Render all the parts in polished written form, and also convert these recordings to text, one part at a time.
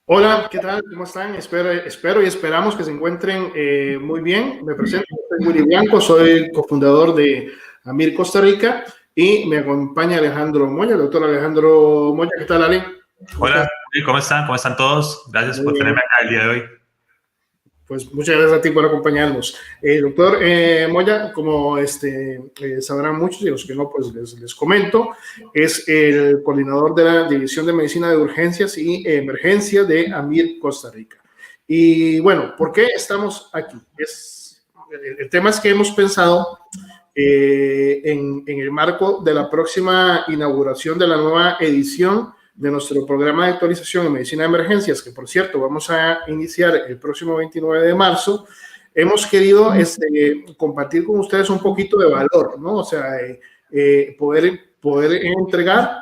Hola, ¿qué tal? ¿Cómo están? Espero y esperamos que se encuentren muy bien. Me presento, soy Willy Blanco, soy cofundador de Amir Costa Rica y me acompaña Alejandro Moya, el doctor Alejandro Moya. ¿Qué tal, Ale? ¿Cómo estás? Hola, ¿cómo están? ¿Cómo están todos? Gracias Muy por bien. tenerme acá el día de hoy. Pues muchas gracias a ti por acompañarnos. Doctor Moya, como sabrán muchos y los que no, pues les comento, es el coordinador de la División de Medicina de Urgencias y Emergencia de AMIR Costa Rica. Y bueno, ¿por qué estamos aquí? El tema es que hemos pensado en el marco de la próxima inauguración de la nueva edición de nuestro programa de actualización en medicina de emergencias, que por cierto vamos a iniciar el próximo 29 de marzo, hemos querido compartir con ustedes un poquito de valor, ¿no? O sea, poder entregar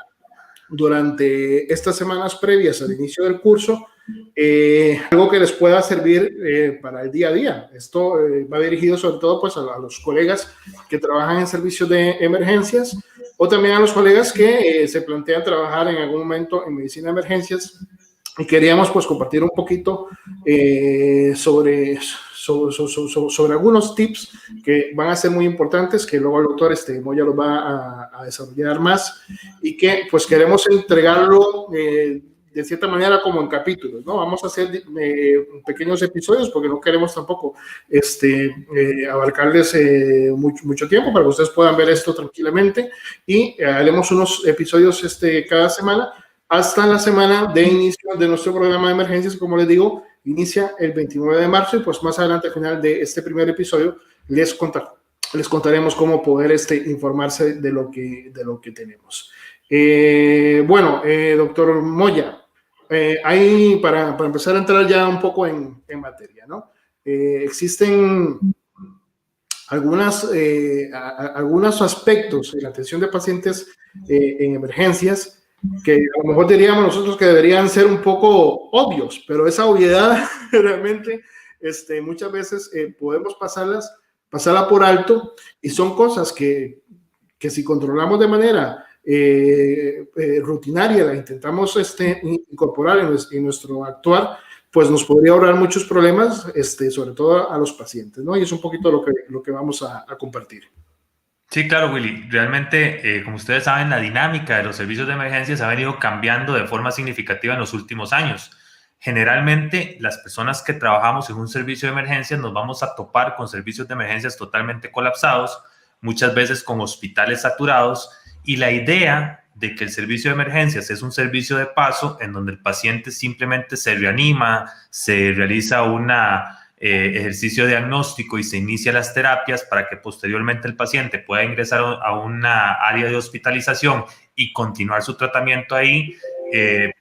durante estas semanas previas al inicio del curso algo que les pueda servir para el día a día. Esto va dirigido sobre todo pues a los colegas que trabajan en servicios de emergencias o también a los colegas que se plantean trabajar en algún momento en medicina de emergencias, y queríamos pues compartir un poquito sobre algunos tips que van a ser muy importantes, que luego el doctor Moya los va a desarrollar más, y que pues queremos entregarlo de cierta manera como en capítulos, ¿no? Vamos a hacer pequeños episodios porque no queremos tampoco abarcarles mucho tiempo para que ustedes puedan ver esto tranquilamente, y haremos unos episodios cada semana hasta la semana de inicio de nuestro programa de emergencias. Como les digo, inicia el 29 de marzo y pues más adelante al final de este primer episodio les contaremos cómo poder informarse de lo que tenemos. Bueno, doctor Moya, ahí para empezar a entrar ya un poco en materia, ¿no? Existen algunos aspectos en la atención de pacientes en emergencias que a lo mejor diríamos nosotros que deberían ser un poco obvios, pero esa obviedad realmente muchas veces podemos pasarla por alto, y son cosas que si controlamos de manera rutinaria, la intentamos incorporar en nuestro actuar, pues nos podría ahorrar muchos problemas, sobre todo a los pacientes, ¿no? Y es un poquito lo que vamos a compartir. Sí, claro, Willy. Realmente, como ustedes saben, la dinámica de los servicios de emergencias ha venido cambiando de forma significativa en los últimos años. Generalmente, las personas que trabajamos en un servicio de emergencias nos vamos a topar con servicios de emergencias totalmente colapsados, muchas veces con hospitales saturados, y la idea de que el servicio de emergencias es un servicio de paso en donde el paciente simplemente se reanima, se realiza una ejercicio diagnóstico y se inicia las terapias para que posteriormente el paciente pueda ingresar a una área de hospitalización y continuar su tratamiento ahí,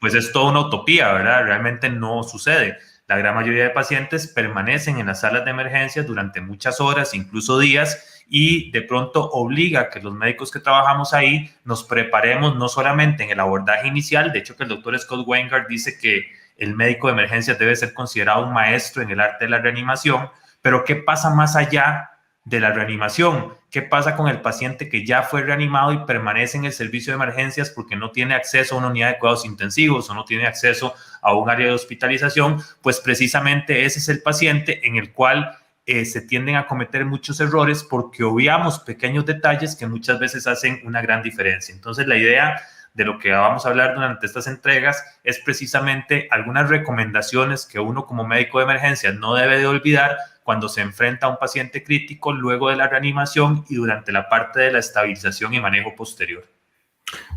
pues es toda una utopía, ¿verdad? Realmente no sucede. La gran mayoría de pacientes permanecen en las salas de emergencias durante muchas horas, incluso días, y de pronto obliga a que los médicos que trabajamos ahí nos preparemos no solamente en el abordaje inicial. De hecho, que el doctor Scott Weingart dice que el médico de emergencias debe ser considerado un maestro en el arte de la reanimación, pero ¿qué pasa más allá de la reanimación? ¿Qué pasa con el paciente que ya fue reanimado y permanece en el servicio de emergencias porque no tiene acceso a una unidad de cuidados intensivos o no tiene acceso a un área de hospitalización? Pues precisamente ese es el paciente en el cual se tienden a cometer muchos errores porque obviamos pequeños detalles que muchas veces hacen una gran diferencia. Entonces, la idea de lo que vamos a hablar durante estas entregas es precisamente algunas recomendaciones que uno como médico de emergencias no debe de olvidar cuando se enfrenta a un paciente crítico luego de la reanimación y durante la parte de la estabilización y manejo posterior.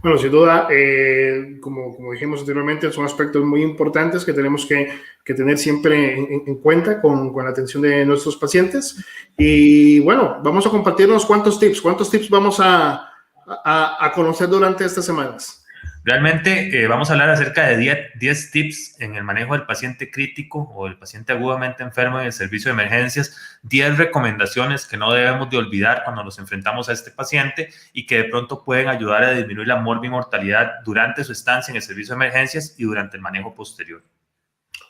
Bueno, sin duda, como dijimos anteriormente, son aspectos muy importantes que tenemos que tener siempre en cuenta con la atención de nuestros pacientes. Y bueno, vamos a compartir unos cuantos tips. ¿Cuántos tips vamos a conocer durante estas semanas? Realmente vamos a hablar acerca de 10 tips en el manejo del paciente crítico o del paciente agudamente enfermo en el servicio de emergencias, 10 recomendaciones que no debemos de olvidar cuando nos enfrentamos a este paciente y que de pronto pueden ayudar a disminuir la morbimortalidad durante su estancia en el servicio de emergencias y durante el manejo posterior.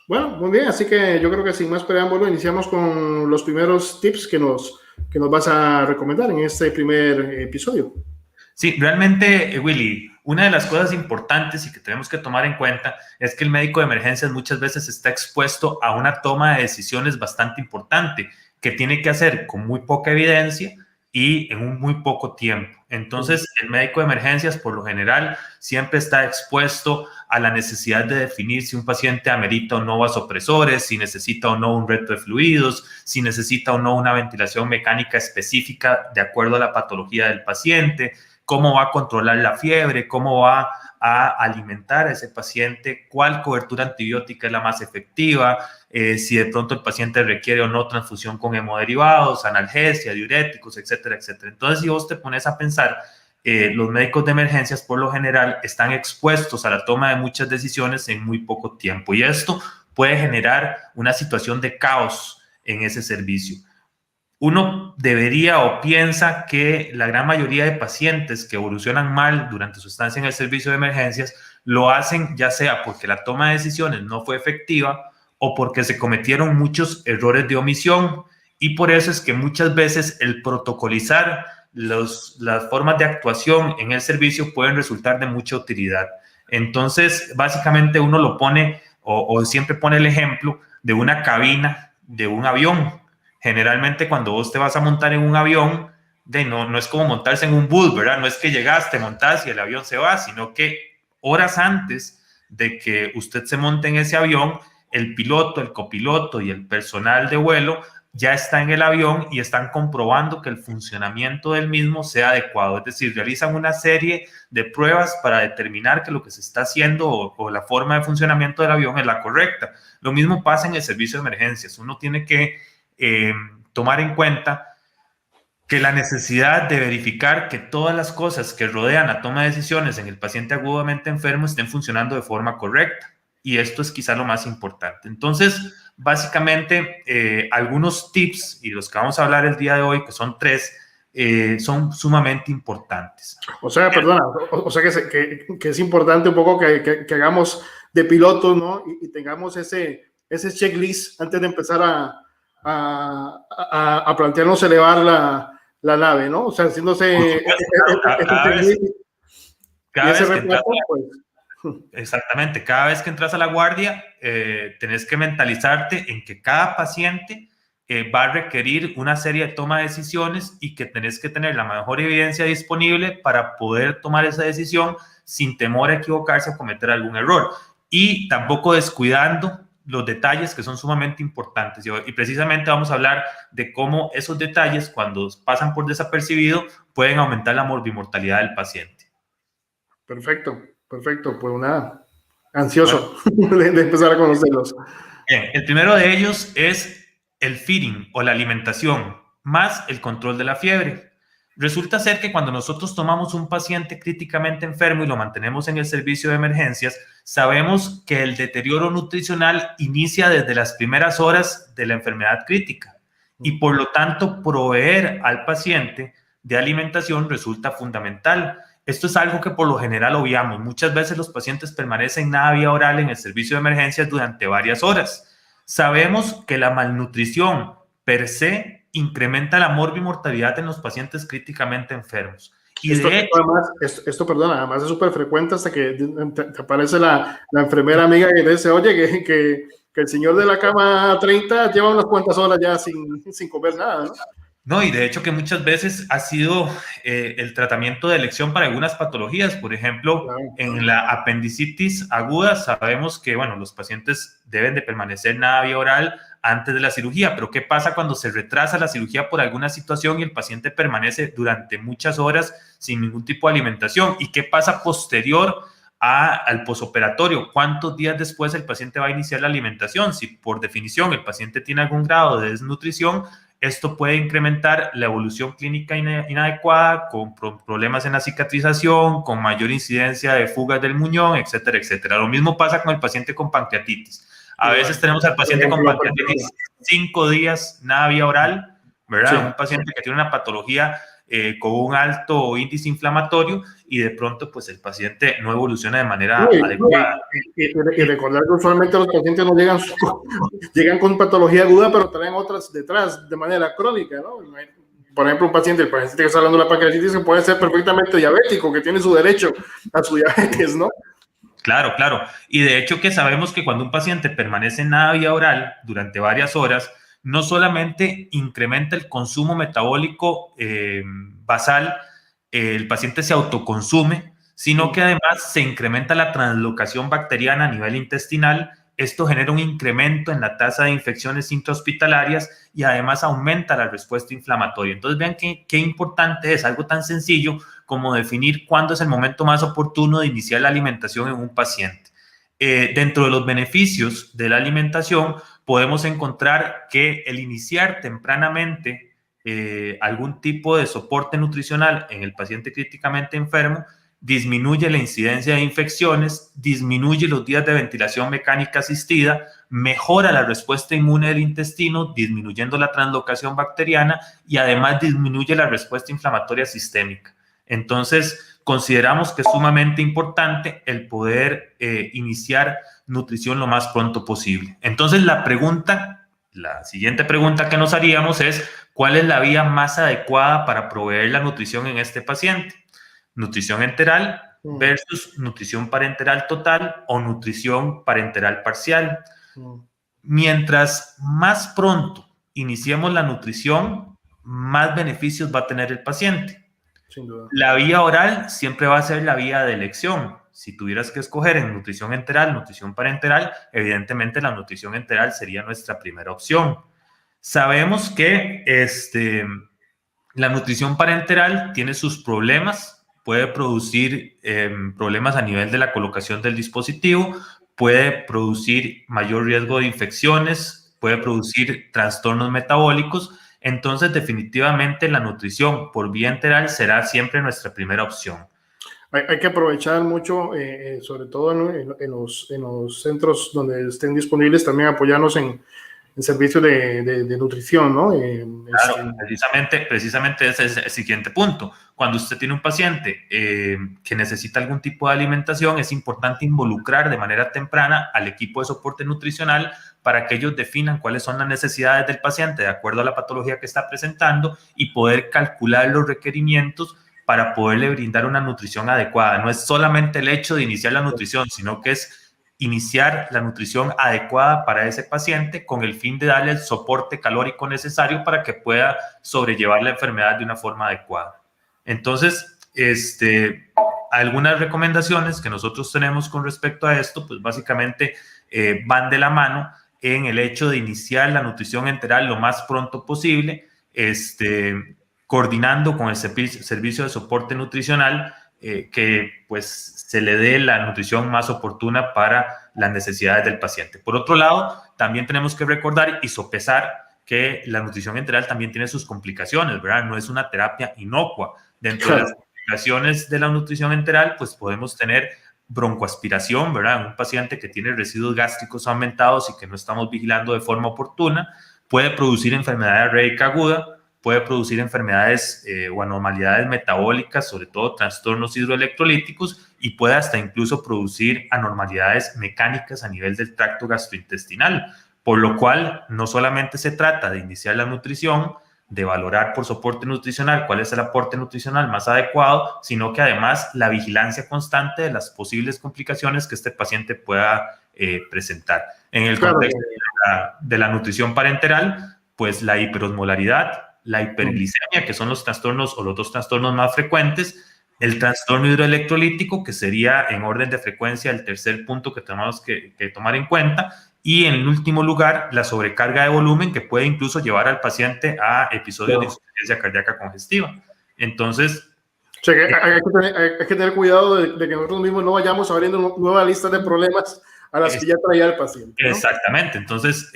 Bueno, muy bien, así que yo creo que sin más preámbulo iniciamos con los primeros tips que nos vas a recomendar en este primer episodio. Sí, realmente, Willy, Una de las cosas importantes y que tenemos que tomar en cuenta es que el médico de emergencias muchas veces está expuesto a una toma de decisiones bastante importante que tiene que hacer con muy poca evidencia y en un muy poco tiempo. Entonces, el médico de emergencias, por lo general, siempre está expuesto a la necesidad de definir si un paciente amerita o no vasopresores, si necesita o no un reto de fluidos, si necesita o no una ventilación mecánica específica de acuerdo a la patología del paciente, cómo va a controlar la fiebre, cómo va a alimentar a ese paciente, cuál cobertura antibiótica es la más efectiva, si de pronto el paciente requiere o no transfusión con hemoderivados, analgesia, diuréticos, etcétera, etcétera. Entonces, si vos te pones a pensar, los médicos de emergencias por lo general están expuestos a la toma de muchas decisiones en muy poco tiempo y esto puede generar una situación de caos en ese servicio. Uno debería o piensa que la gran mayoría de pacientes que evolucionan mal durante su estancia en el servicio de emergencias lo hacen ya sea porque la toma de decisiones no fue efectiva o porque se cometieron muchos errores de omisión y por eso es que muchas veces el protocolizar las formas de actuación en el servicio pueden resultar de mucha utilidad. Entonces, básicamente uno lo pone o siempre pone el ejemplo de una cabina de un avión. Generalmente cuando vos te vas a montar en un avión, no es como montarse en un bus, ¿verdad? No es que llegaste, montás y el avión se va, sino que horas antes de que usted se monte en ese avión, el piloto, el copiloto y el personal de vuelo ya está en el avión y están comprobando que el funcionamiento del mismo sea adecuado. Es decir, realizan una serie de pruebas para determinar que lo que se está haciendo o la forma de funcionamiento del avión es la correcta. Lo mismo pasa en el servicio de emergencias. Uno tiene que tomar en cuenta que la necesidad de verificar que todas las cosas que rodean la toma de decisiones en el paciente agudamente enfermo estén funcionando de forma correcta. Y esto es quizá lo más importante. Entonces, básicamente, algunos tips, y los que vamos a hablar el día de hoy, que son 3, son sumamente importantes. O sea, perdona, o sea que es importante un poco que hagamos de pilotos, ¿no? Y tengamos ese checklist antes de empezar a plantearnos elevar la nave, ¿no? O sea, haciéndose exactamente, cada vez que entras a la guardia, tenés que mentalizarte en que cada paciente va a requerir una serie de toma de decisiones y que tenés que tener la mejor evidencia disponible para poder tomar esa decisión sin temor a equivocarse o cometer algún error. Y tampoco descuidando los detalles que son sumamente importantes. Y precisamente vamos a hablar de cómo esos detalles, cuando pasan por desapercibido, pueden aumentar la morbimortalidad del paciente. Perfecto. Pues nada, ansioso de empezar a conocerlos. Bien, el primero de ellos es el feeding o la alimentación, más el control de la fiebre. Resulta ser que cuando nosotros tomamos un paciente críticamente enfermo y lo mantenemos en el servicio de emergencias, sabemos que el deterioro nutricional inicia desde las primeras horas de la enfermedad crítica y por lo tanto proveer al paciente de alimentación resulta fundamental. Esto es algo que por lo general obviamos. Muchas veces los pacientes permanecen nada vía oral en el servicio de emergencias durante varias horas. Sabemos que la malnutrición per se incrementa la morbimortalidad en los pacientes críticamente enfermos. Y además es súper frecuente hasta que te aparece la enfermera amiga que te dice, oye, que el señor de la cama 30 lleva unas cuantas horas ya sin comer nada, ¿no? No, y de hecho que muchas veces ha sido el tratamiento de elección para algunas patologías. Por ejemplo, claro. En la apendicitis aguda sabemos que, bueno, los pacientes deben de permanecer nada vía oral antes de la cirugía, pero ¿qué pasa cuando se retrasa la cirugía por alguna situación y el paciente permanece durante muchas horas sin ningún tipo de alimentación? ¿Y qué pasa posterior al posoperatorio? ¿Cuántos días después el paciente va a iniciar la alimentación? Si por definición el paciente tiene algún grado de desnutrición, esto puede incrementar la evolución clínica inadecuada, con problemas en la cicatrización, con mayor incidencia de fugas del muñón, etcétera, etcétera. Lo mismo pasa con el paciente con pancreatitis. A veces tenemos al paciente con pancreatitis 5 días, nada vía oral, ¿verdad? Sí. Un paciente que tiene una patología con un alto índice inflamatorio y de pronto pues el paciente no evoluciona de manera adecuada. Y recordar que usualmente los pacientes no llegan con patología aguda, pero traen otras detrás de manera crónica, ¿no? por ejemplo, el paciente que está hablando de la pancreatitis, que puede ser perfectamente diabético, que tiene su derecho a su diabetes, ¿no? Claro, claro. Y de hecho que sabemos que cuando un paciente permanece en la vía oral durante varias horas, no solamente incrementa el consumo metabólico basal, el paciente se autoconsume, sino que además se incrementa la translocación bacteriana a nivel intestinal. Esto genera un incremento en la tasa de infecciones intrahospitalarias y además aumenta la respuesta inflamatoria. Entonces vean qué importante es algo tan sencillo como definir cuándo es el momento más oportuno de iniciar la alimentación en un paciente. Dentro de los beneficios de la alimentación, podemos encontrar que el iniciar tempranamente algún tipo de soporte nutricional en el paciente críticamente enfermo disminuye la incidencia de infecciones, disminuye los días de ventilación mecánica asistida, mejora la respuesta inmune del intestino, disminuyendo la translocación bacteriana y además disminuye la respuesta inflamatoria sistémica. Entonces, consideramos que es sumamente importante el poder iniciar nutrición lo más pronto posible. Entonces, la siguiente pregunta que nos haríamos es, ¿cuál es la vía más adecuada para proveer la nutrición en este paciente? Nutrición enteral versus nutrición parenteral total o nutrición parenteral parcial. Mientras más pronto iniciemos la nutrición, más beneficios va a tener el paciente. Sin duda. La vía oral siempre va a ser la vía de elección. Si tuvieras que escoger en nutrición enteral, nutrición parenteral, evidentemente la nutrición enteral sería nuestra primera opción. Sabemos que la nutrición parenteral tiene sus problemas, puede producir problemas a nivel de la colocación del dispositivo, puede producir mayor riesgo de infecciones, puede producir trastornos metabólicos. Entonces, definitivamente la nutrición por vía enteral será siempre nuestra primera opción. Hay que aprovechar mucho, sobre todo en los centros donde estén disponibles, también apoyarnos en servicios de nutrición, ¿no? Claro, precisamente ese es el siguiente punto. Cuando usted tiene un paciente que necesita algún tipo de alimentación, es importante involucrar de manera temprana al equipo de soporte nutricional para que ellos definan cuáles son las necesidades del paciente de acuerdo a la patología que está presentando y poder calcular los requerimientos para poderle brindar una nutrición adecuada. No es solamente el hecho de iniciar la nutrición, sino que es iniciar la nutrición adecuada para ese paciente con el fin de darle el soporte calórico necesario para que pueda sobrellevar la enfermedad de una forma adecuada. Entonces, algunas recomendaciones que nosotros tenemos con respecto a esto, pues básicamente van de la mano en el hecho de iniciar la nutrición enteral lo más pronto posible, coordinando con el servicio de soporte nutricional, que pues se le dé la nutrición más oportuna para las necesidades del paciente. Por otro lado, también tenemos que recordar y sopesar que la nutrición enteral también tiene sus complicaciones, ¿verdad? No es una terapia inocua. Dentro de las complicaciones de la nutrición enteral, pues podemos tener broncoaspiración, ¿verdad? Un paciente que tiene residuos gástricos aumentados y que no estamos vigilando de forma oportuna, puede producir enfermedad diarreica aguda, puede producir enfermedades o anormalidades metabólicas, sobre todo trastornos hidroelectrolíticos, y puede hasta incluso producir anormalidades mecánicas a nivel del tracto gastrointestinal, por lo cual no solamente se trata de iniciar la nutrición, de valorar por soporte nutricional cuál es el aporte nutricional más adecuado, sino que además la vigilancia constante de las posibles complicaciones que este paciente pueda presentar. En el contexto de la nutrición parenteral, pues la hiperosmolaridad, la hiperglicemia, que son los trastornos o los dos trastornos más frecuentes, el trastorno hidroelectrolítico, que sería en orden de frecuencia el tercer punto que tenemos que tomar en cuenta, y en último lugar, la sobrecarga de volumen, que puede incluso llevar al paciente a episodios de insuficiencia cardíaca congestiva. Entonces, o sea, hay que tener cuidado de que nosotros mismos no vayamos abriendo nuevas listas de problemas a las que ya traía el paciente, ¿no? Exactamente. Entonces,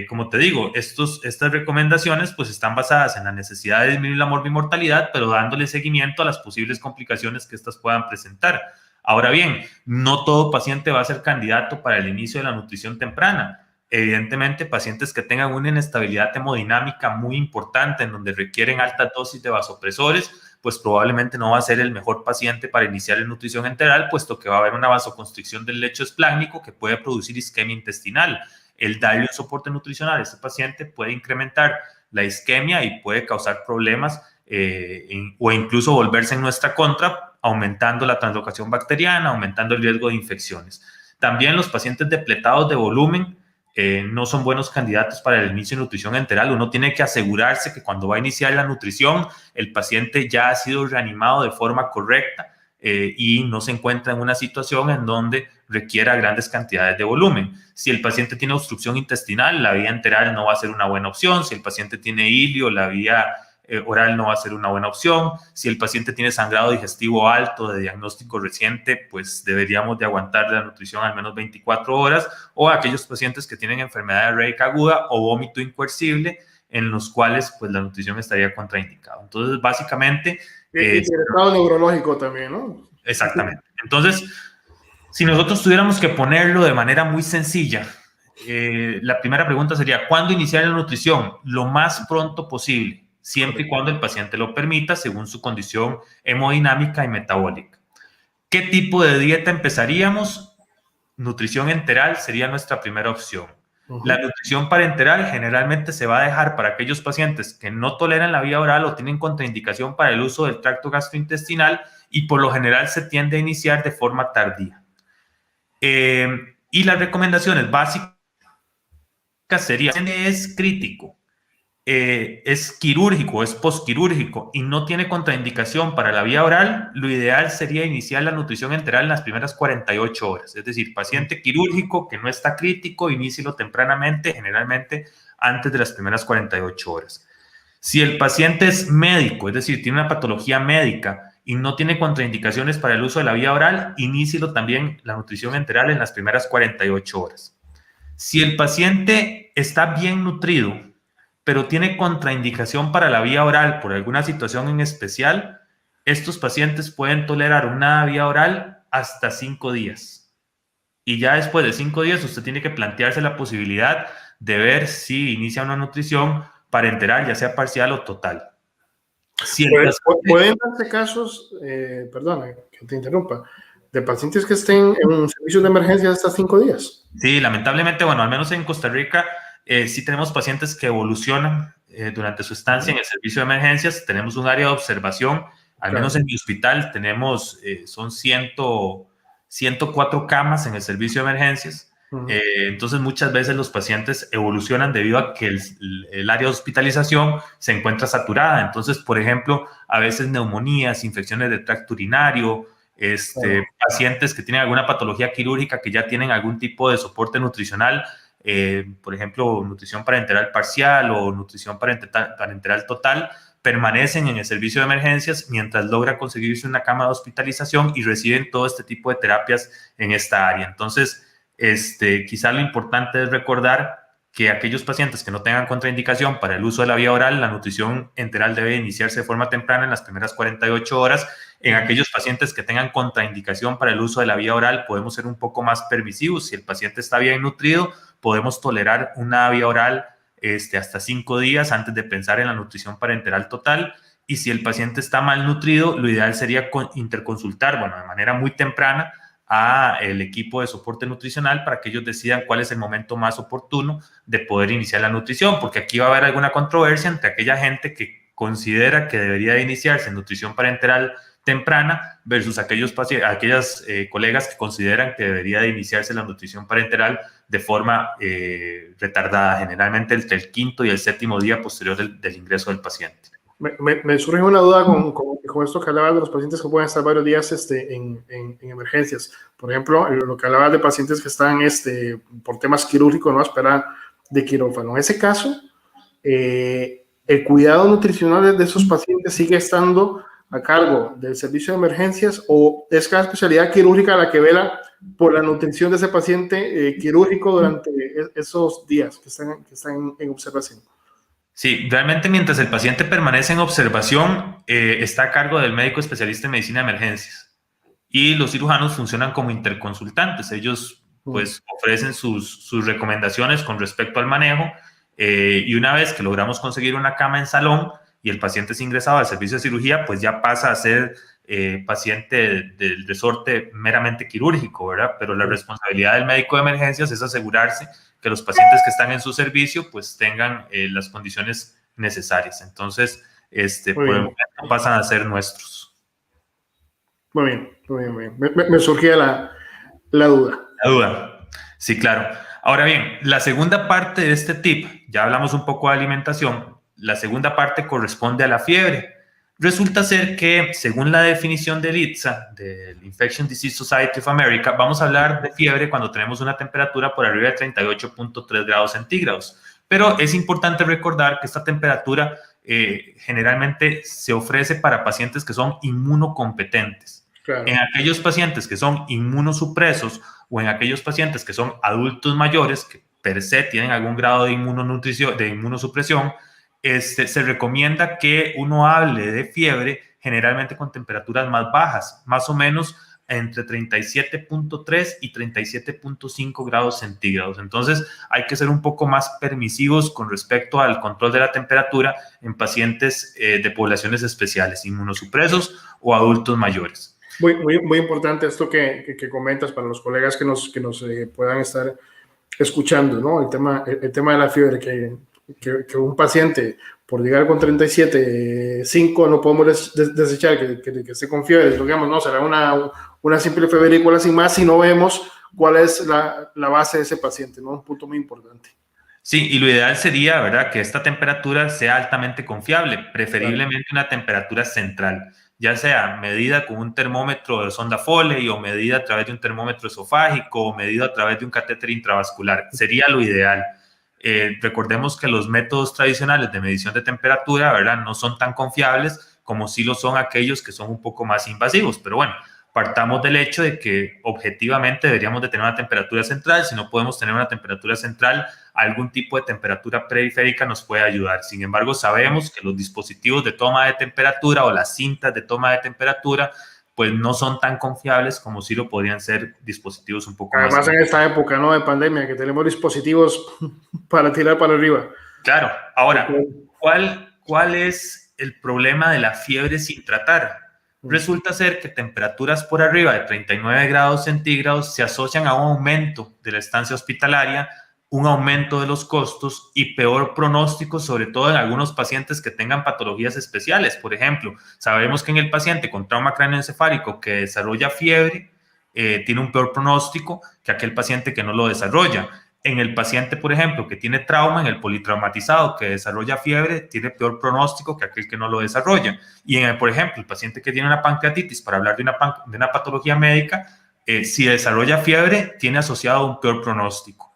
como te digo, estas recomendaciones pues están basadas en la necesidad de disminuir la morbimortalidad, pero dándole seguimiento a las posibles complicaciones que estas puedan presentar. Ahora bien, no todo paciente va a ser candidato para el inicio de la nutrición temprana. Evidentemente, pacientes que tengan una inestabilidad hemodinámica muy importante, en donde requieren alta dosis de vasopresores, pues probablemente no va a ser el mejor paciente para iniciar la nutrición enteral, puesto que va a haber una vasoconstricción del lecho esplácnico que puede producir isquemia intestinal. El darle un soporte nutricional a este paciente puede incrementar la isquemia y puede causar problemas o incluso volverse en nuestra contra, aumentando la translocación bacteriana, aumentando el riesgo de infecciones. También los pacientes depletados de volumen no son buenos candidatos para el inicio de nutrición enteral. Uno tiene que asegurarse que cuando va a iniciar la nutrición, el paciente ya ha sido reanimado de forma correcta y no se encuentra en una situación en donde requiera grandes cantidades de volumen. Si el paciente tiene obstrucción intestinal, la vía enteral no va a ser una buena opción. Si el paciente tiene ilio, la vía oral no va a ser una buena opción. Si el paciente tiene sangrado digestivo alto de diagnóstico reciente, pues deberíamos de aguantar la nutrición al menos 24 horas, o aquellos pacientes que tienen enfermedad diarreica aguda o vómito incoercible, en los cuales pues la nutrición estaría contraindicada. Entonces, básicamente... Y el estado neurológico también, ¿no? Exactamente. Entonces, si nosotros tuviéramos que ponerlo de manera muy sencilla, la primera pregunta sería, ¿cuándo iniciar la nutrición? Lo más pronto posible, siempre y cuando el paciente lo permita, según su condición hemodinámica y metabólica. ¿Qué tipo de dieta empezaríamos? Nutrición enteral sería nuestra primera opción. La nutrición parenteral generalmente se va a dejar para aquellos pacientes que no toleran la vía oral o tienen contraindicación para el uso del tracto gastrointestinal, y por lo general se tiende a iniciar de forma tardía. Y las recomendaciones básicas serían, es crítico, es quirúrgico, es posquirúrgico y no tiene contraindicación para la vía oral, lo ideal sería iniciar la nutrición enteral en las primeras 48 horas. Es decir, paciente quirúrgico que no está crítico, inícielo tempranamente, generalmente antes de las primeras 48 horas. Si el paciente es médico, es decir, tiene una patología médica y no tiene contraindicaciones para el uso de la vía oral, inícielo también la nutrición enteral en las primeras 48 horas. Si el paciente está bien nutrido, pero tiene contraindicación para la vía oral por alguna situación en especial, estos pacientes pueden tolerar una vía oral hasta 5 días. Y ya después de 5 días usted tiene que plantearse la posibilidad de ver si inicia una nutrición parenteral, ya sea parcial o total. Si ¿Pueden darse casos, perdona que te interrumpa, de pacientes que estén en un servicio de emergencia hasta 5 días? Sí, lamentablemente, bueno, al menos en Costa Rica, sí tenemos pacientes que evolucionan durante su estancia en el servicio de emergencias. Tenemos un área de observación, al menos en mi hospital tenemos, son 104 camas en el servicio de emergencias. Entonces muchas veces los pacientes evolucionan debido a que el área de hospitalización se encuentra saturada. Entonces, por ejemplo, a veces neumonías, infecciones de tracto urinario, pacientes que tienen alguna patología quirúrgica que ya tienen algún tipo de soporte nutricional, por ejemplo, nutrición parenteral parcial o nutrición parenteral total, permanecen en el servicio de emergencias mientras logra conseguirse una cama de hospitalización y reciben todo este tipo de terapias en esta área. Entonces, quizá lo importante es recordar que aquellos pacientes que no tengan contraindicación para el uso de la vía oral, la nutrición enteral debe iniciarse de forma temprana en las primeras 48 horas. En aquellos pacientes que tengan contraindicación para el uso de la vía oral, podemos ser un poco más permisivos. Si el paciente está bien nutrido, podemos tolerar una vía oral hasta 5 días antes de pensar en la nutrición parenteral total. Y si el paciente está mal nutrido, lo ideal sería interconsultar, bueno, de manera muy temprana, a el equipo de soporte nutricional para que ellos decidan cuál es el momento más oportuno de poder iniciar la nutrición, porque aquí va a haber alguna controversia entre aquella gente que considera que debería de iniciarse en nutrición parenteral temprana versus aquellas colegas que consideran que debería de iniciarse la nutrición parenteral de forma retardada, generalmente entre el 5º y el 7º día posterior del ingreso del paciente. Me surge una duda con esto que hablabas de los pacientes que pueden estar varios días en emergencias. Por ejemplo, lo que hablabas de pacientes que están por temas quirúrgicos, no esperan de quirófano. En ese caso, el cuidado nutricional de esos pacientes sigue estando a cargo del servicio de emergencias, o es cada especialidad quirúrgica la que vela por la nutrición de ese paciente quirúrgico durante esos días que están en observación. Sí, realmente mientras el paciente permanece en observación, está a cargo del médico especialista en medicina de emergencias. Y los cirujanos funcionan como interconsultantes. Ellos pues ofrecen sus recomendaciones con respecto al manejo, y una vez que logramos conseguir una cama en salón y el paciente es ingresado al servicio de cirugía, pues ya pasa a ser paciente del resorte meramente quirúrgico, ¿verdad? Pero la responsabilidad del médico de emergencias es asegurarse que los pacientes que están en su servicio pues tengan las condiciones necesarias. Entonces, por el momento pasan a ser nuestros. Muy bien, muy bien, muy bien. Me surgía la duda. La duda, sí, claro. Ahora bien, la segunda parte de este tip, ya hablamos un poco de alimentación, la segunda parte corresponde a la fiebre. Resulta ser que, según la definición del IDSA, del Infectious Disease Society of America, vamos a hablar de fiebre cuando tenemos una temperatura por arriba de 38.3 grados centígrados. Pero es importante recordar que esta temperatura generalmente se ofrece para pacientes que son inmunocompetentes. Claro. En aquellos pacientes que son inmunosupresos o en aquellos pacientes que son adultos mayores, que per se tienen algún grado de inmunosupresión, se recomienda que uno hable de fiebre generalmente con temperaturas más bajas, más o menos entre 37.3 y 37.5 grados centígrados. Entonces, hay que ser un poco más permisivos con respecto al control de la temperatura en pacientes de poblaciones especiales, inmunosupresos o adultos mayores. Muy importante esto que comentas para los colegas que nos puedan estar escuchando, ¿no? El tema de la fiebre, que un paciente por llegar con 37.5 no podemos desechar que esté con fiebre, digamos, no, será una simple febrícula sin más si no vemos cuál es la base de ese paciente, ¿no? Un punto muy importante. Sí, y lo ideal sería, ¿verdad?, que esta temperatura sea altamente confiable, preferiblemente una temperatura central, ya sea medida con un termómetro de sonda Foley o medida a través de un termómetro esofágico o medida a través de un catéter intravascular. Sería lo ideal. Recordemos que los métodos tradicionales de medición de temperatura, ¿verdad?, no son tan confiables como sí lo son aquellos que son un poco más invasivos. Pero bueno, partamos del hecho de que objetivamente deberíamos de tener una temperatura central. Si no podemos tener una temperatura central, algún tipo de temperatura periférica nos puede ayudar. Sin embargo, sabemos que los dispositivos de toma de temperatura o las cintas de toma de temperatura pues no son tan confiables como si lo podrían ser dispositivos un poco más. Además, en esta época, ¿no?, de pandemia, que tenemos dispositivos para tirar para arriba. Claro. Ahora, ¿cuál es el problema de la fiebre sin tratar? Resulta ser que temperaturas por arriba de 39 grados centígrados se asocian a un aumento de la estancia hospitalaria, un aumento de los costos y peor pronóstico, sobre todo en algunos pacientes que tengan patologías especiales. Por ejemplo, sabemos que en el paciente con trauma cráneoencefálico que desarrolla fiebre, tiene un peor pronóstico que aquel paciente que no lo desarrolla. En el paciente, por ejemplo, que tiene trauma, en el politraumatizado que desarrolla fiebre, tiene peor pronóstico que aquel que no lo desarrolla. Y en el, por ejemplo, el paciente que tiene una pancreatitis, para hablar de una patología médica, si desarrolla fiebre, tiene asociado un peor pronóstico.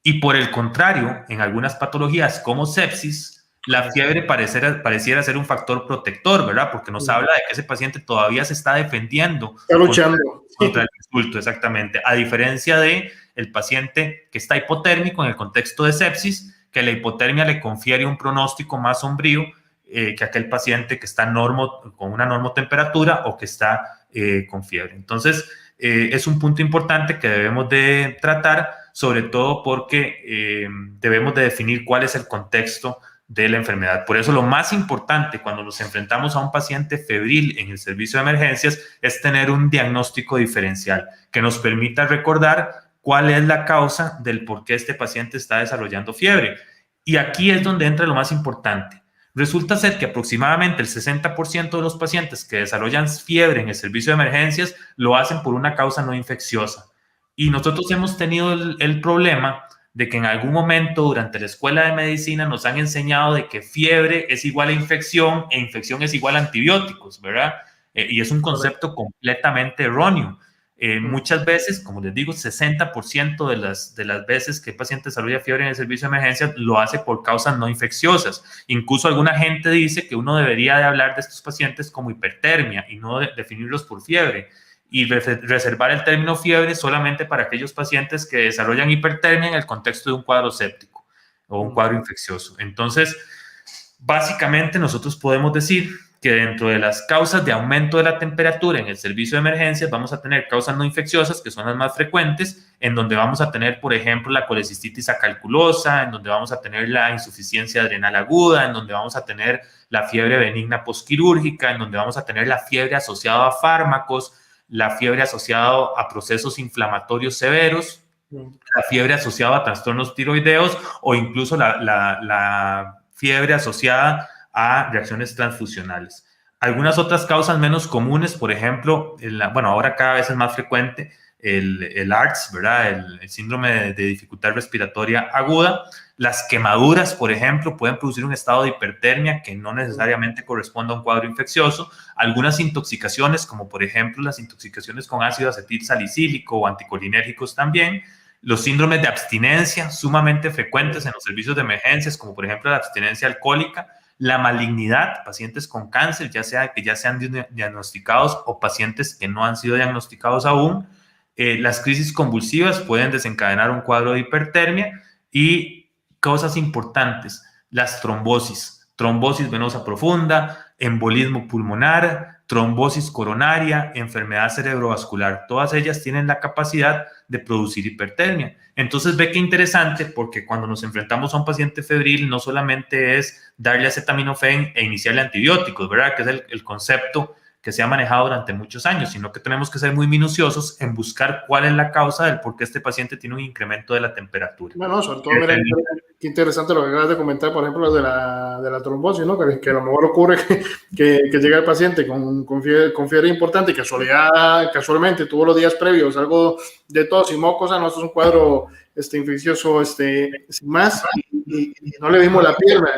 Y por el contrario, en algunas patologías como sepsis, la fiebre pareciera ser un factor protector, ¿verdad? Porque nos habla de que ese paciente todavía se está defendiendo. Está luchando. Contra el insulto, exactamente. A diferencia de el paciente que está hipotérmico en el contexto de sepsis, que la hipotermia le confiere un pronóstico más sombrío que aquel paciente que está con una normotemperatura o que está con fiebre. Entonces, es un punto importante que debemos de tratar, sobre todo porque debemos de definir cuál es el contexto de la enfermedad. Por eso lo más importante cuando nos enfrentamos a un paciente febril en el servicio de emergencias es tener un diagnóstico diferencial que nos permita recordar cuál es la causa del por qué este paciente está desarrollando fiebre. Y aquí es donde entra lo más importante. Resulta ser que aproximadamente el 60% de los pacientes que desarrollan fiebre en el servicio de emergencias lo hacen por una causa no infecciosa. Y nosotros hemos tenido el problema de que en algún momento durante la escuela de medicina nos han enseñado de que fiebre es igual a infección e infección es igual a antibióticos, ¿verdad? Y es un concepto completamente erróneo. Muchas veces, como les digo, 60% de las veces que el paciente desarrolla fiebre en el servicio de emergencias lo hace por causas no infecciosas. Incluso alguna gente dice que uno debería de hablar de estos pacientes como hipertermia y no definirlos por fiebre, y reservar el término fiebre solamente para aquellos pacientes que desarrollan hipertermia en el contexto de un cuadro séptico o un cuadro infeccioso. Entonces, básicamente nosotros podemos decir que dentro de las causas de aumento de la temperatura en el servicio de emergencias vamos a tener causas no infecciosas, que son las más frecuentes, en donde vamos a tener, por ejemplo, la colecistitis acalculosa, en donde vamos a tener la insuficiencia adrenal aguda, en donde vamos a tener la fiebre benigna posquirúrgica, en donde vamos a tener la fiebre asociada a fármacos, la fiebre asociada a procesos inflamatorios severos, la fiebre asociada a trastornos tiroideos o incluso la fiebre asociada a reacciones transfusionales. Algunas otras causas menos comunes, por ejemplo, bueno, ahora cada vez es más frecuente el ARDS, ¿verdad? El síndrome de dificultad respiratoria aguda. Las quemaduras, por ejemplo, pueden producir un estado de hipertermia que no necesariamente corresponde a un cuadro infeccioso. Algunas intoxicaciones, como por ejemplo las intoxicaciones con ácido acetil salicílico o anticolinérgicos también. Los síndromes de abstinencia, sumamente frecuentes en los servicios de emergencias, como por ejemplo la abstinencia alcohólica. La malignidad, pacientes con cáncer, ya sea que ya sean diagnosticados o pacientes que no han sido diagnosticados aún. Las crisis convulsivas pueden desencadenar un cuadro de hipertermia y cosas importantes, las trombosis venosa profunda, embolismo pulmonar, trombosis coronaria, enfermedad cerebrovascular. Todas ellas tienen la capacidad de producir hipertermia. Entonces ve qué interesante, porque cuando nos enfrentamos a un paciente febril no solamente es darle acetaminofén e iniciarle antibióticos, ¿verdad? Que es el concepto que se ha manejado durante muchos años, sino que tenemos que ser muy minuciosos en buscar cuál es la causa del por qué este paciente tiene un incremento de la temperatura. Bueno, sobre todo, mira, qué interesante lo que acabas de comentar, por ejemplo, de la trombosis, ¿no? Que a lo mejor ocurre que llega el paciente con fiebre importante y casualmente tuvo los días previos algo de tos y mocos, no, esto es un cuadro infeccioso sin más, y no le vimos la pierna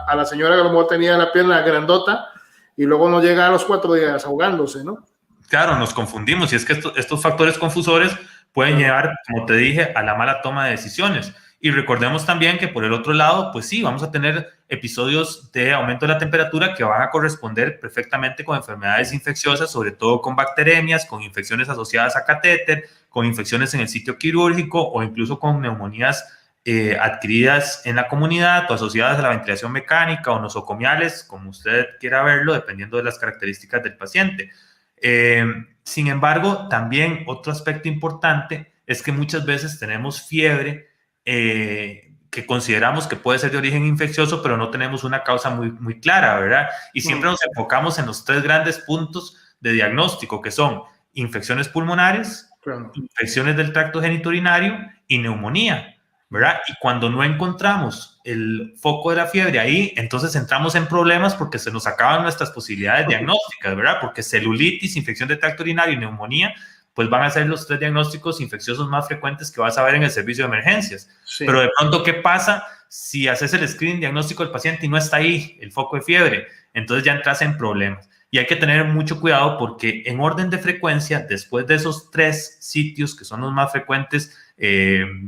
a la señora que a lo mejor tenía la pierna grandota, y luego no llega a los 4 días ahogándose, ¿no? Claro, nos confundimos, y es que estos factores confusores pueden llevar, como te dije, a la mala toma de decisiones. Y recordemos también que por el otro lado, pues sí, vamos a tener episodios de aumento de la temperatura que van a corresponder perfectamente con enfermedades infecciosas, sobre todo con bacteremias, con infecciones asociadas a catéter, con infecciones en el sitio quirúrgico o incluso con neumonías adquiridas en la comunidad o asociadas a la ventilación mecánica o nosocomiales, como usted quiera verlo, dependiendo de las características del paciente. Sin embargo, también otro aspecto importante es que muchas veces tenemos fiebre que consideramos que puede ser de origen infeccioso, pero no tenemos una causa muy clara, ¿verdad? Y siempre nos enfocamos en los 3 grandes puntos de diagnóstico, que son infecciones pulmonares, infecciones del tracto genitourinario y neumonía, ¿verdad? Y cuando no encontramos el foco de la fiebre ahí, entonces entramos en problemas porque se nos acaban nuestras posibilidades diagnósticas, ¿verdad? Porque celulitis, infección del tracto urinario y neumonía, pues van a ser los 3 diagnósticos infecciosos más frecuentes que vas a ver en el servicio de emergencias. Sí. Pero de pronto, ¿qué pasa si haces el screening diagnóstico del paciente y no está ahí el foco de fiebre? Entonces ya entras en problemas. Y hay que tener mucho cuidado porque en orden de frecuencia, después de esos 3 sitios que son los más frecuentes,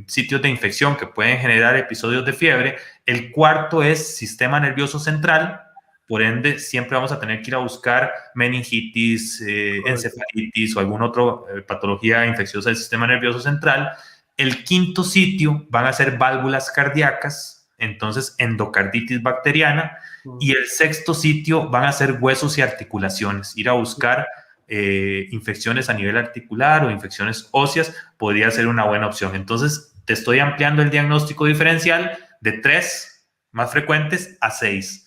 sitios de infección que pueden generar episodios de fiebre, el cuarto es sistema nervioso central. Por ende, siempre vamos a tener que ir a buscar meningitis, encefalitis o alguna otra patología infecciosa del sistema nervioso central. El quinto sitio van a ser válvulas cardíacas, entonces endocarditis bacteriana. Y el sexto sitio van a ser huesos y articulaciones. Ir a buscar infecciones a nivel articular o infecciones óseas podría ser una buena opción. Entonces, te estoy ampliando el diagnóstico diferencial de 3 más frecuentes a 6.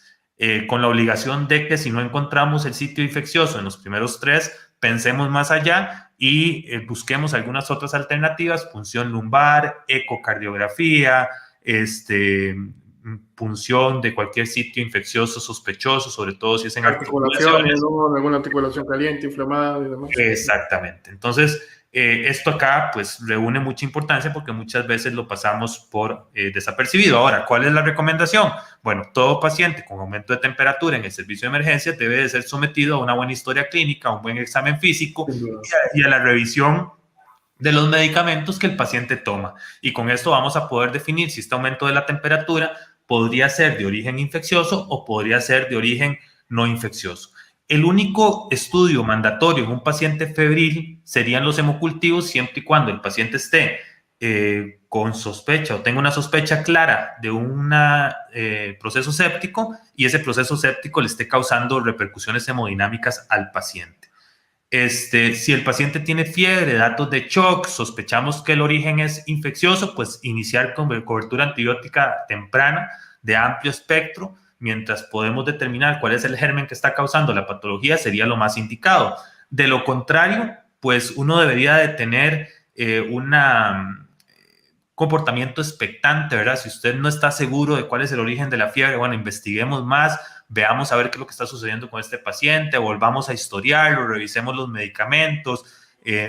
Con la obligación de que si no encontramos el sitio infeccioso en los primeros 3, pensemos más allá y busquemos algunas otras alternativas, punción lumbar, ecocardiografía, punción de cualquier sitio infeccioso sospechoso, sobre todo si es en articulaciones. ¿No? Alguna articulación caliente, inflamada y demás. Exactamente. Entonces, esto acá pues reúne mucha importancia porque muchas veces lo pasamos por desapercibido. Ahora, ¿cuál es la recomendación? Bueno, todo paciente con aumento de temperatura en el servicio de emergencia debe de ser sometido a una buena historia clínica, a un buen examen físico y a la revisión de los medicamentos que el paciente toma. Y con esto vamos a poder definir si este aumento de la temperatura podría ser de origen infeccioso o podría ser de origen no infeccioso. El único estudio mandatorio en un paciente febril serían los hemocultivos siempre y cuando el paciente esté con sospecha o tenga una sospecha clara de un proceso séptico y ese proceso séptico le esté causando repercusiones hemodinámicas al paciente. Si el paciente tiene fiebre, datos de shock, sospechamos que el origen es infeccioso, pues iniciar con cobertura antibiótica temprana de amplio espectro, mientras podemos determinar cuál es el germen que está causando la patología, sería lo más indicado. De lo contrario, pues uno debería de tener comportamiento expectante, ¿verdad? Si usted no está seguro de cuál es el origen de la fiebre, bueno, investiguemos más, veamos a ver qué es lo que está sucediendo con este paciente, volvamos a historiarlo, revisemos los medicamentos,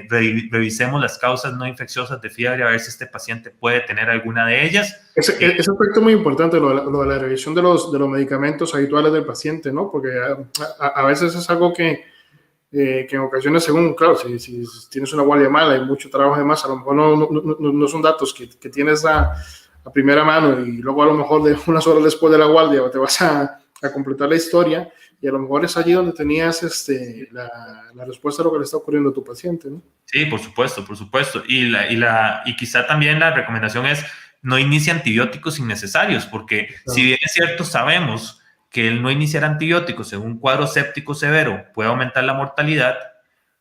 revisemos las causas no infecciosas de fiebre, a ver si este paciente puede tener alguna de ellas. Ese aspecto es muy importante, lo de la revisión de los medicamentos habituales del paciente, ¿no? Porque a veces es algo que en ocasiones, según, claro, si tienes una guardia mala y mucho trabajo de más, a lo mejor no son datos que tienes a primera mano, y luego a lo mejor de unas horas después de la guardia te vas a completar la historia, y a lo mejor es allí donde tenías la respuesta a lo que le está ocurriendo a tu paciente, ¿no? Sí, por supuesto, por supuesto. Y quizá también la recomendación es no inicie antibióticos innecesarios, porque si bien es cierto, sabemos que el no iniciar antibióticos en un cuadro séptico severo puede aumentar la mortalidad,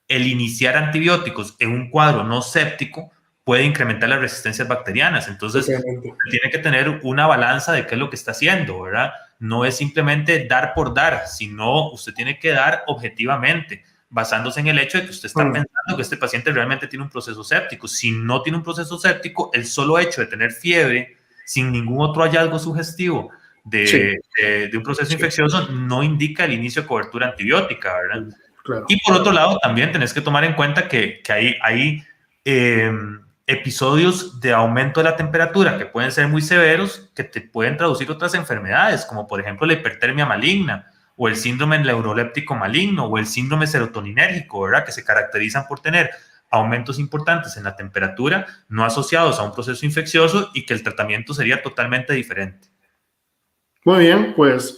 el iniciar antibióticos en un cuadro no séptico puede incrementar las resistencias bacterianas. Entonces, tiene que tener una balanza de qué es lo que está haciendo, ¿verdad? No es simplemente dar por dar, sino usted tiene que dar objetivamente, basándose en el hecho de que usted está pensando que este paciente realmente tiene un proceso séptico. Si no tiene un proceso séptico, el solo hecho de tener fiebre sin ningún otro hallazgo sugestivo de un proceso infeccioso no indica el inicio de cobertura antibiótica, ¿verdad? Claro. Y por otro lado, también tenés que tomar en cuenta que hay episodios de aumento de la temperatura que pueden ser muy severos, que te pueden traducir otras enfermedades, como por ejemplo la hipertermia maligna, o el síndrome neuroléptico maligno, o el síndrome serotoninérgico, ¿verdad? Que se caracterizan por tener aumentos importantes en la temperatura, no asociados a un proceso infeccioso, y que el tratamiento sería totalmente diferente. Muy bien, pues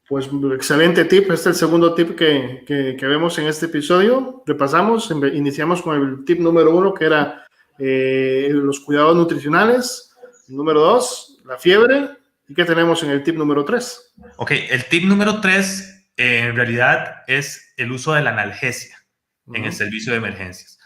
excelente tip. Este es el segundo tip que vemos en este episodio. Repasamos, iniciamos con el tip número 1, que era los cuidados nutricionales. Número 2, la fiebre. ¿Y qué tenemos en el tip número 3? Ok, el tip número 3 en realidad es el uso de la analgesia en el servicio de emergencias.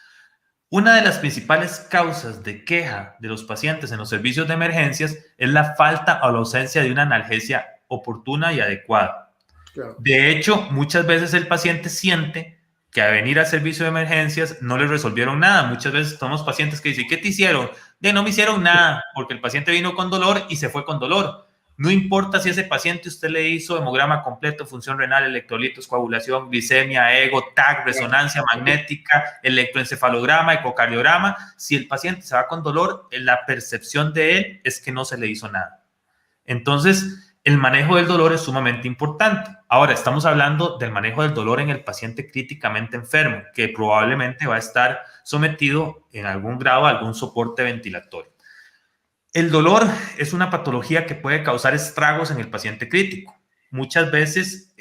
Una de las principales causas de queja de los pacientes en los servicios de emergencias es la falta o la ausencia de una analgesia oportuna y adecuada. Claro. De hecho, muchas veces el paciente siente que al venir al servicio de emergencias no le resolvieron nada. Muchas veces tenemos pacientes que dicen, ¿qué te hicieron? No me hicieron nada, porque el paciente vino con dolor y se fue con dolor. No importa si ese paciente usted le hizo hemograma completo, función renal, electrolitos, coagulación, glicemia, ego, TAC, resonancia magnética, electroencefalograma, ecocardiograma. Si el paciente se va con dolor, la percepción de él es que no se le hizo nada. Entonces, el manejo del dolor es sumamente importante. Ahora, estamos hablando del manejo del dolor en el paciente críticamente enfermo, que probablemente va a estar sometido en algún grado a algún soporte ventilatorio. El dolor es una patología que puede causar estragos en el paciente crítico. Muchas veces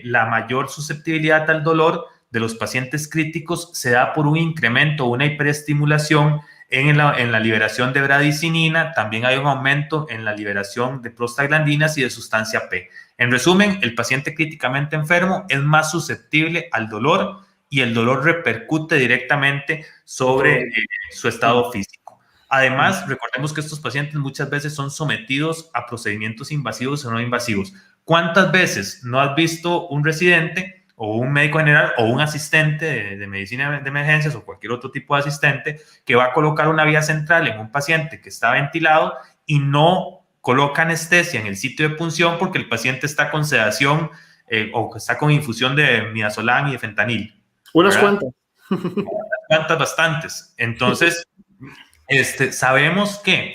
la mayor susceptibilidad al dolor de los pacientes críticos se da por un incremento o una hiperestimulación en la liberación de bradicinina. También hay un aumento en la liberación de prostaglandinas y de sustancia P. En resumen, el paciente críticamente enfermo es más susceptible al dolor, y el dolor repercute directamente sobre su estado físico. Además, recordemos que estos pacientes muchas veces son sometidos a procedimientos invasivos o no invasivos. ¿Cuántas veces no has visto un residente o un médico general o un asistente de medicina de emergencias o cualquier otro tipo de asistente que va a colocar una vía central en un paciente que está ventilado y no coloca anestesia en el sitio de punción porque el paciente está con sedación o está con infusión de midazolam y de fentanil? Unas cuantas. Bastantes. Entonces, sabemos que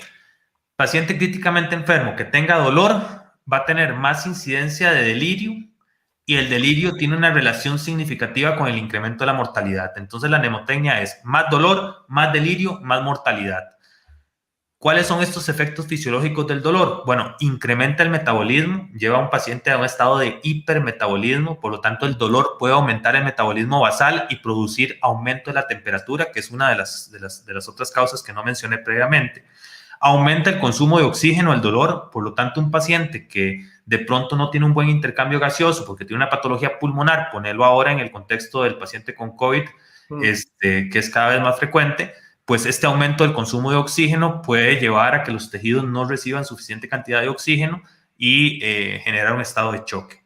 paciente críticamente enfermo que tenga dolor va a tener más incidencia de delirio, y el delirio tiene una relación significativa con el incremento de la mortalidad. Entonces, la mnemotecnia es más dolor, más delirio, más mortalidad. ¿Cuáles son estos efectos fisiológicos del dolor? Bueno, incrementa el metabolismo, lleva a un paciente a un estado de hipermetabolismo, por lo tanto el dolor puede aumentar el metabolismo basal y producir aumento de la temperatura, que es una de las otras causas que no mencioné previamente. Aumenta el consumo de oxígeno, el dolor, por lo tanto un paciente que de pronto no tiene un buen intercambio gaseoso porque tiene una patología pulmonar, ponerlo ahora en el contexto del paciente con COVID, que es cada vez más frecuente, pues este aumento del consumo de oxígeno puede llevar a que los tejidos no reciban suficiente cantidad de oxígeno y generar un estado de choque.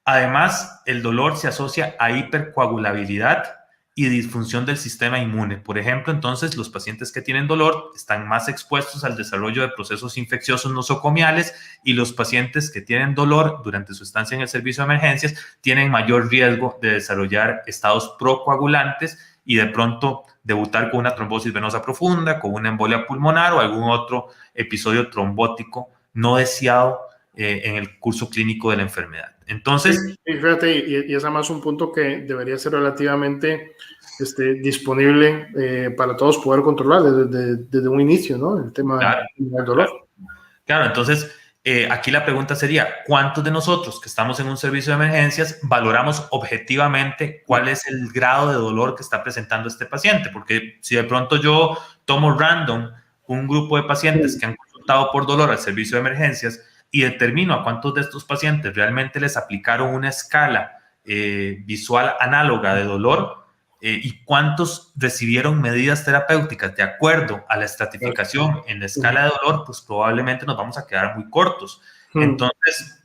Además, el dolor se asocia a hipercoagulabilidad y disfunción del sistema inmune. Por ejemplo, entonces, los pacientes que tienen dolor están más expuestos al desarrollo de procesos infecciosos nosocomiales y los pacientes que tienen dolor durante su estancia en el servicio de emergencias tienen mayor riesgo de desarrollar estados procoagulantes y de pronto debutar con una trombosis venosa profunda, con una embolia pulmonar o algún otro episodio trombótico no deseado en el curso clínico de la enfermedad. Entonces, y fíjate, y es además un punto que debería ser relativamente disponible para todos poder controlar desde un inicio, ¿no? El tema claro, del dolor. Claro, entonces aquí la pregunta sería, ¿cuántos de nosotros que estamos en un servicio de emergencias valoramos objetivamente cuál es el grado de dolor que está presentando este paciente? Porque si de pronto yo tomo random un grupo de pacientes que han consultado por dolor al servicio de emergencias y determino a cuántos de estos pacientes realmente les aplicaron una escala visual análoga de dolor, y cuántos recibieron medidas terapéuticas de acuerdo a la estratificación en la escala de dolor, pues probablemente nos vamos a quedar muy cortos. Entonces,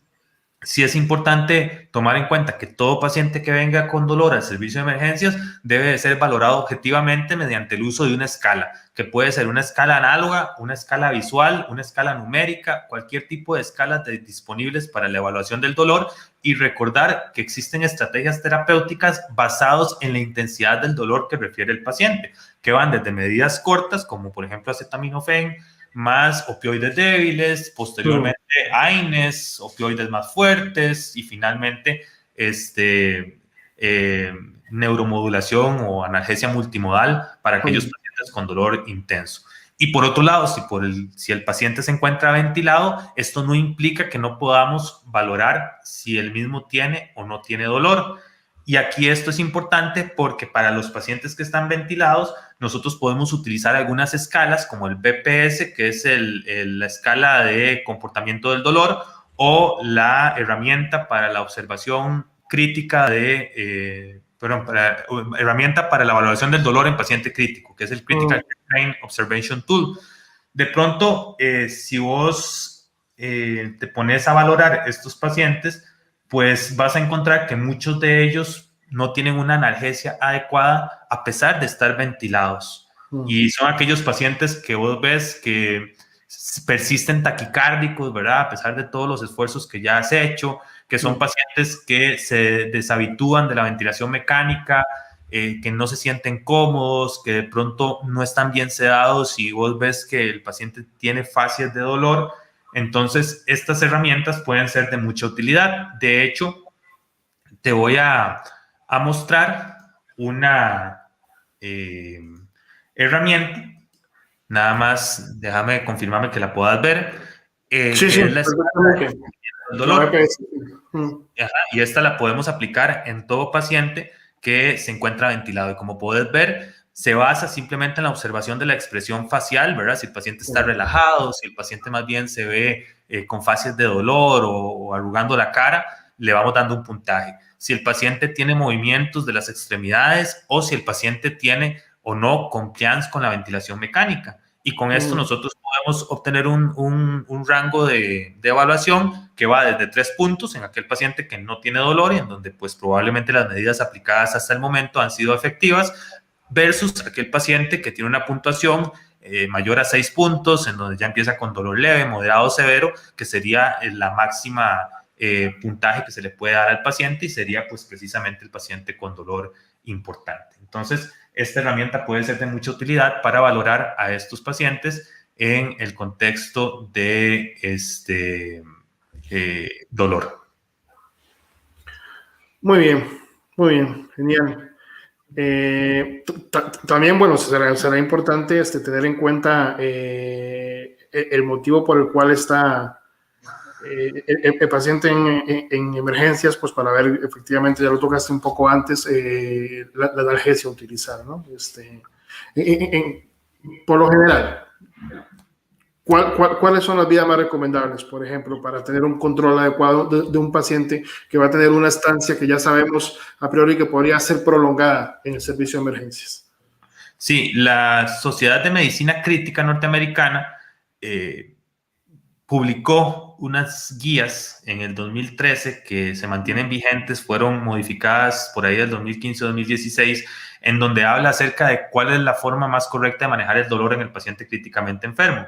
sí es importante tomar en cuenta que todo paciente que venga con dolor al servicio de emergencias debe de ser valorado objetivamente mediante el uso de una escala, que puede ser una escala análoga, una escala visual, una escala numérica, cualquier tipo de escalas disponibles para la evaluación del dolor, y recordar que existen estrategias terapéuticas basadas en la intensidad del dolor que refiere el paciente, que van desde medidas cortas, como por ejemplo acetaminofén, más opioides débiles, posteriormente AINES, opioides más fuertes y finalmente neuromodulación o analgesia multimodal para aquellos pacientes con dolor intenso. Y por otro lado, si el paciente se encuentra ventilado, esto no implica que no podamos valorar si el mismo tiene o no tiene dolor. Y aquí esto es importante porque para los pacientes que están ventilados, nosotros podemos utilizar algunas escalas como el BPS, que es la escala de comportamiento del dolor, o la herramienta para la observación crítica herramienta para la evaluación del dolor en paciente crítico, que es el Critical Pain Observation Tool. De pronto, si vos te pones a valorar estos pacientes, pues vas a encontrar que muchos de ellos no tienen una analgesia adecuada a pesar de estar ventilados. Y son aquellos pacientes que vos ves que persisten taquicárdicos, ¿verdad? A pesar de todos los esfuerzos que ya has hecho, que son pacientes que se deshabitúan de la ventilación mecánica, que no se sienten cómodos, que de pronto no están bien sedados y vos ves que el paciente tiene fasias de dolor. Entonces, estas herramientas pueden ser de mucha utilidad. De hecho, te voy a mostrar una herramienta. Nada más, déjame confirmarme que la puedas ver. Sí, es la escala del dolor. Y esta la podemos aplicar en todo paciente que se encuentra ventilado. Y como puedes ver, se basa simplemente en la observación de la expresión facial, ¿verdad? Si el paciente está relajado, si el paciente más bien se ve con fases de dolor o arrugando la cara, le vamos dando un puntaje. Si el paciente tiene movimientos de las extremidades o si el paciente tiene o no compliance con la ventilación mecánica. Y con esto nosotros podemos obtener un rango de evaluación que va desde 3 puntos en aquel paciente que no tiene dolor y en donde pues probablemente las medidas aplicadas hasta el momento han sido efectivas, versus aquel paciente que tiene una puntuación mayor a 6 puntos, en donde ya empieza con dolor leve, moderado, severo, que sería la máxima puntaje que se le puede dar al paciente y sería pues precisamente el paciente con dolor importante. Entonces, esta herramienta puede ser de mucha utilidad para valorar a estos pacientes en el contexto de dolor. Muy bien, genial. También, bueno, será importante tener en cuenta el motivo por el cual está el paciente en emergencias, pues para ver efectivamente, ya lo tocaste un poco antes, la analgesia a utilizar, ¿no? Por lo general, ¿cuáles son las vías más recomendables, por ejemplo, para tener un control adecuado de un paciente que va a tener una estancia que ya sabemos a priori que podría ser prolongada en el servicio de emergencias? Sí, la Sociedad de Medicina Crítica norteamericana publicó unas guías en el 2013 que se mantienen vigentes, fueron modificadas por ahí del 2015-2016, en donde habla acerca de cuál es la forma más correcta de manejar el dolor en el paciente críticamente enfermo.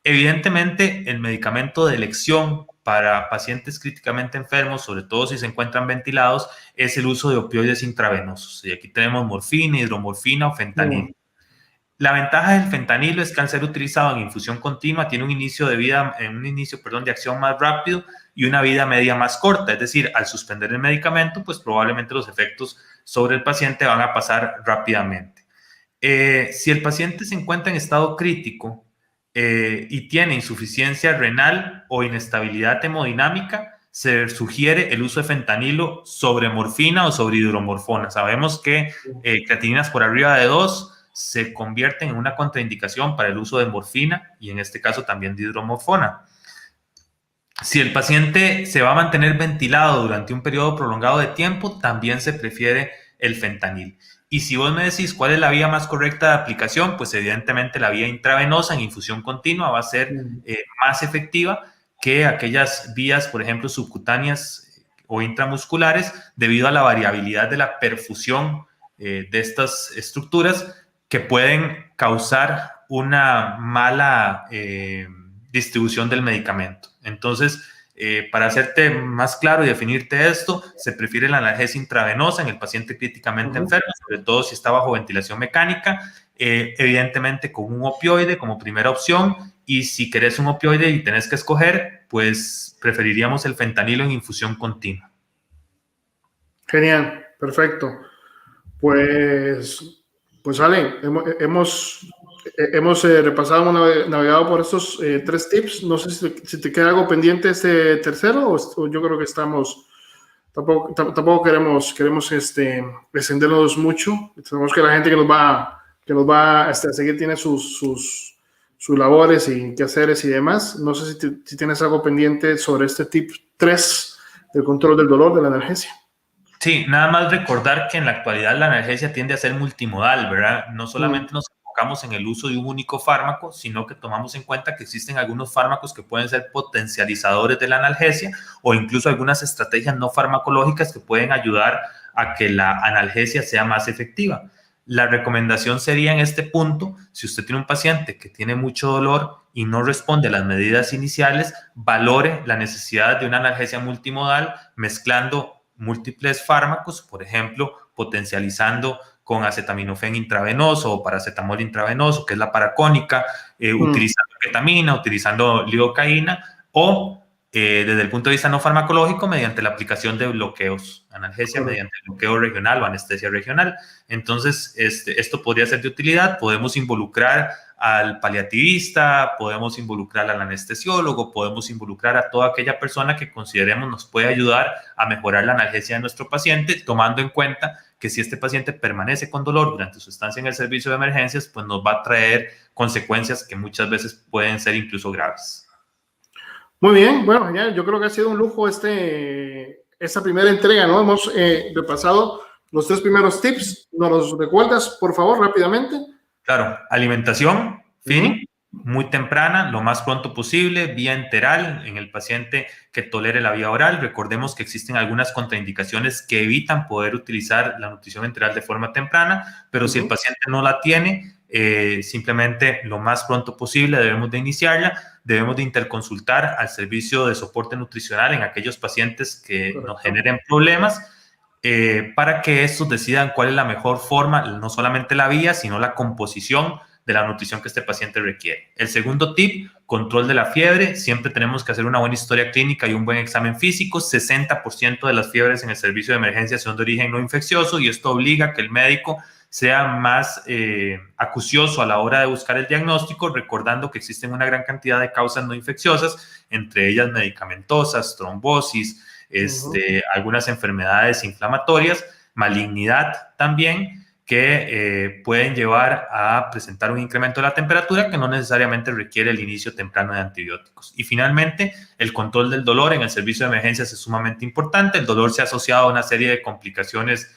Evidentemente, el medicamento de elección para pacientes críticamente enfermos, sobre todo si se encuentran ventilados, es el uso de opioides intravenosos. Y aquí tenemos morfina, hidromorfina o fentanilo. La ventaja del fentanilo es que al ser utilizado en infusión continua tiene un inicio de acción más rápido y una vida media más corta. Es decir, al suspender el medicamento, pues probablemente los efectos sobre el paciente van a pasar rápidamente. Si el paciente se encuentra en estado crítico y tiene insuficiencia renal o inestabilidad hemodinámica, se sugiere el uso de fentanilo sobre morfina o sobre hidromorfona. Sabemos que creatininas por arriba de 2 se convierten en una contraindicación para el uso de morfina y en este caso también de hidromorfona. Si el paciente se va a mantener ventilado durante un periodo prolongado de tiempo, también se prefiere el fentanil. Y si vos me decís cuál es la vía más correcta de aplicación, pues evidentemente la vía intravenosa en infusión continua va a ser más efectiva que aquellas vías, por ejemplo, subcutáneas o intramusculares, debido a la variabilidad de la perfusión de estas estructuras que pueden causar una mala distribución del medicamento. Entonces, para hacerte más claro y definirte esto, se prefiere la analgesia intravenosa en el paciente críticamente enfermo, sobre todo si está bajo ventilación mecánica, evidentemente con un opioide como primera opción, y si querés un opioide y tenés que escoger, pues preferiríamos el fentanilo en infusión continua. Genial, perfecto. Pues Ale, hemos repasado, navegado por estos 3 tips. No sé si te queda algo pendiente este tercero, o yo creo que estamos, tampoco queremos extendernos mucho. Sabemos que la gente que nos va a seguir tiene sus labores y quehaceres y demás. No sé si tienes algo pendiente sobre este tip 3 del control del dolor de la analgesia. Sí, nada más recordar que en la actualidad la analgesia tiende a ser multimodal, ¿verdad? No solamente nos enfocamos en el uso de un único fármaco, sino que tomamos en cuenta que existen algunos fármacos que pueden ser potencializadores de la analgesia o incluso algunas estrategias no farmacológicas que pueden ayudar a que la analgesia sea más efectiva. La recomendación sería en este punto, si usted tiene un paciente que tiene mucho dolor y no responde a las medidas iniciales, valore la necesidad de una analgesia multimodal mezclando múltiples fármacos, por ejemplo, potencializando con acetaminofén intravenoso o paracetamol intravenoso, que es la paracónica, utilizando ketamina, utilizando lidocaína, o desde el punto de vista no farmacológico, mediante la aplicación de bloqueos, analgesia mediante bloqueo regional o anestesia regional. Entonces, esto podría ser de utilidad. Podemos involucrar al paliativista, podemos involucrar al anestesiólogo, podemos involucrar a toda aquella persona que consideremos nos puede ayudar a mejorar la analgesia de nuestro paciente, tomando en cuenta que si este paciente permanece con dolor durante su estancia en el servicio de emergencias, pues nos va a traer consecuencias que muchas veces pueden ser incluso graves. Muy bien, bueno, genial. Yo creo que ha sido un lujo esta primera entrega, ¿no? Hemos repasado los 3 primeros tips. ¿Nos los recuerdas, por favor, rápidamente? Claro, alimentación, feeding, muy temprana, lo más pronto posible, vía enteral en el paciente que tolere la vía oral. Recordemos que existen algunas contraindicaciones que evitan poder utilizar la nutrición enteral de forma temprana, pero si el paciente no la tiene, simplemente lo más pronto posible debemos de iniciarla. Debemos de interconsultar al servicio de soporte nutricional en aquellos pacientes que nos generen problemas, para que estos decidan cuál es la mejor forma, no solamente la vía, sino la composición de la nutrición que este paciente requiere. El segundo tip, control de la fiebre. Siempre tenemos que hacer una buena historia clínica y un buen examen físico. 60% de las fiebres en el servicio de emergencia son de origen no infeccioso, y esto obliga a que el médico sea más acucioso a la hora de buscar el diagnóstico, recordando que existen una gran cantidad de causas no infecciosas, entre ellas medicamentosas, trombosis, algunas enfermedades inflamatorias, malignidad también, que pueden llevar a presentar un incremento de la temperatura que no necesariamente requiere el inicio temprano de antibióticos. Y finalmente, el control del dolor en el servicio de emergencias es sumamente importante. El dolor se ha asociado a una serie de complicaciones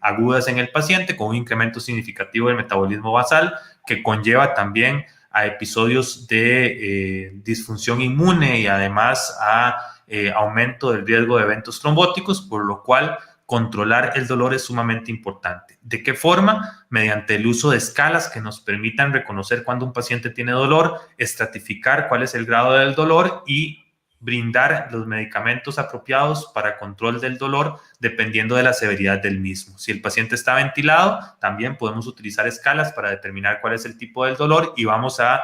agudas en el paciente, con un incremento significativo del metabolismo basal, que conlleva también a episodios de disfunción inmune y además a aumento del riesgo de eventos trombóticos, por lo cual controlar el dolor es sumamente importante. ¿De qué forma? Mediante el uso de escalas que nos permitan reconocer cuando un paciente tiene dolor, estratificar cuál es el grado del dolor y brindar los medicamentos apropiados para control del dolor dependiendo de la severidad del mismo. Si el paciente está ventilado, también podemos utilizar escalas para determinar cuál es el tipo del dolor y vamos a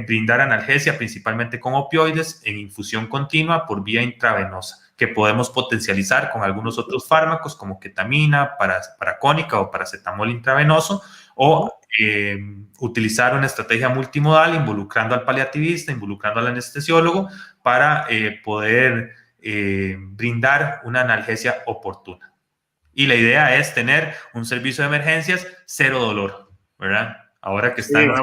brindar analgesia principalmente con opioides en infusión continua por vía intravenosa, que podemos potencializar con algunos otros fármacos como ketamina, paracónica o paracetamol intravenoso, o utilizar una estrategia multimodal involucrando al paliativista, involucrando al anestesiólogo para poder brindar una analgesia oportuna. Y la idea es tener un servicio de emergencias cero dolor, ¿verdad? Ahora que están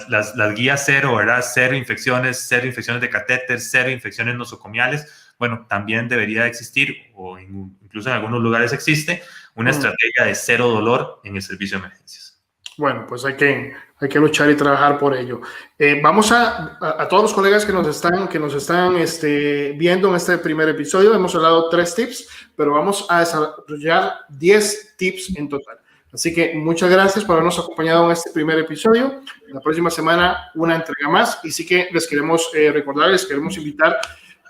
las guías cero, ¿verdad? Cero infecciones de catéter, cero infecciones nosocomiales. Bueno, también debería existir, o incluso en algunos lugares existe, una estrategia de cero dolor en el servicio de emergencias. Bueno, pues hay que luchar y trabajar por ello. Vamos a todos los colegas que nos están viendo en este primer episodio. Hemos hablado 3 tips, pero vamos a desarrollar 10 tips en total. Así que muchas gracias por habernos acompañado en este primer episodio. La próxima semana una entrega más y sí que les queremos recordar, les queremos invitar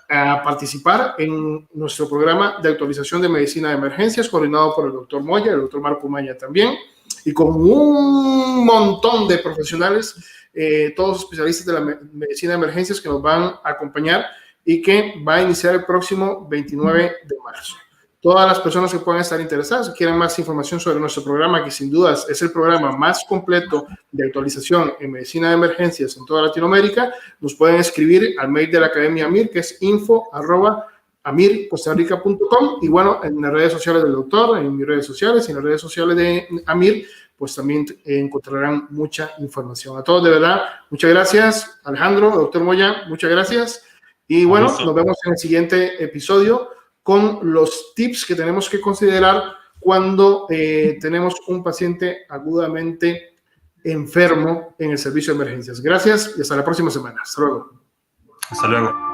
a participar en nuestro programa de actualización de medicina de emergencias coordinado por el doctor Moya, el doctor Marco Maya también, y con un montón de profesionales, todos especialistas de la medicina de emergencias que nos van a acompañar y que va a iniciar el próximo 29 de marzo. Todas las personas que puedan estar interesadas, si quieren más información sobre nuestro programa, que sin dudas es el programa más completo de actualización en medicina de emergencias en toda Latinoamérica, nos pueden escribir al mail de la Academia AMIR, que es info@amircostarrica.com, y bueno, en las redes sociales del doctor, en mis redes sociales y en las redes sociales de AMIR, pues también encontrarán mucha información. A todos, de verdad, muchas gracias. Alejandro, doctor Moya, muchas gracias. Y bueno, nos vemos en el siguiente episodio con los tips que tenemos que considerar cuando tenemos un paciente agudamente enfermo en el servicio de emergencias. Gracias y hasta la próxima semana. Hasta luego. Hasta luego.